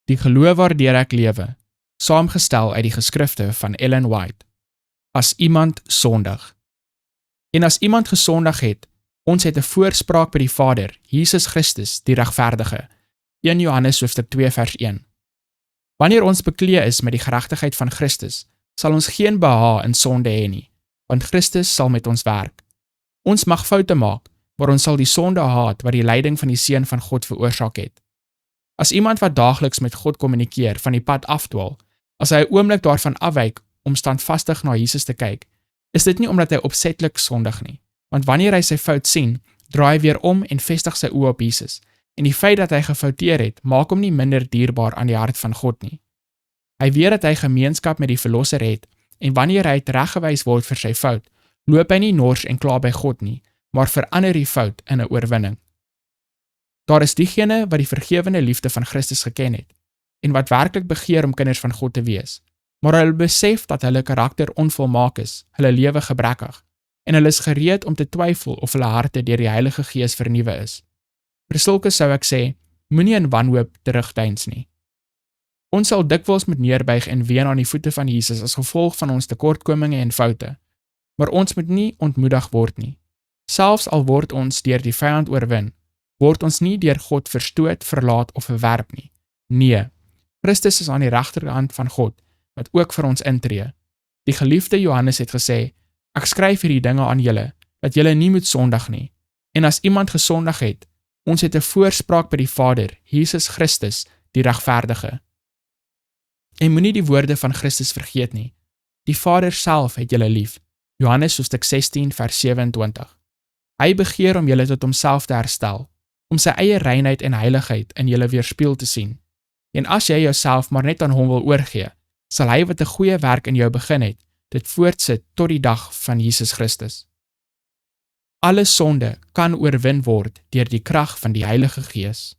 Die geloof waardeur ek lewe, saamgestel uit die geskrifte van Ellen White. As iemand sondig. En as iemand gesondig het, ons het 'n voorspraak by die Vader, Jesus Christus, die regverdige. 1 Johannes hoofstuk 2 vers 1. Wanneer ons bekleed is met die geregtigheid van Christus, sal ons geen behaag in sonde hê nie, want Christus sal met ons werk. Ons mag foute maak, maar ons sal die sonde haat wat die lyding van die Seun van God veroorsaak het. As iemand wat daagliks met God kommunikeer van die pad afdwaal, as hy 'n oomblik daarvan afwyk om standvastig na Jesus te kyk, is dit nie omdat hy opsetlik sondig nie, want wanneer hy sy fout sien, draai hy weer om en vestig sy oë op Jesus, en die feit dat hy gefouteer het, maak hom nie minder dierbaar aan die hart van God nie. Hy weet dat hy gemeenskap met die Verlosser het, en wanneer hy tereggewys word vir sy fout, loop hy nie nors en kla by God nie, maar verander die fout in 'n oorwinning. Daar is diegene wat die vergewende liefde van Christus geken het, en wat werklik begeer om kinders van God te wees, maar hulle besef dat hulle karakter onvolmaak is, hulle lewe gebrekkig, en hulle is gereed om te twyfel of hulle harte deur die Heilige Gees vernuwe is. Vir sulke sou ek sê, moenie in wanhoop terugdeins nie. Ons sal dikwels moet neerbuig en ween aan die voete van Jesus as gevolg van ons tekortkominge en foute, maar ons moet nie ontmoedig word nie. Selfs al word ons deur die vyand oorwin, word ons nie deur God verstoot, verlaat of verwerp nie. Nee, Christus is aan die regterhand van God, wat ook vir ons intree. Die geliefde Johannes het gesê, ek skryf hierdie dinge aan julle, dat julle nie moet sondig nie. En as iemand gesondig het, ons het 'n voorspraak by die Vader, Jesus Christus, die regverdige. En moenie die woorde van Christus vergeet nie. Die Vader self het julle lief. Johannes hoofstuk 16 vers 27. Hy begeer om julle tot homself te herstel, om sy eie reinheid en heiligheid in julle weerspieël te sien. En as jy jouself maar net aan hom wil oorgee, sal hy wat 'n goeie werk in jou begin het, dit voortsit tot die dag van Jesus Christus. Alle sonde kan oorwin word deur die krag van die Heilige Gees.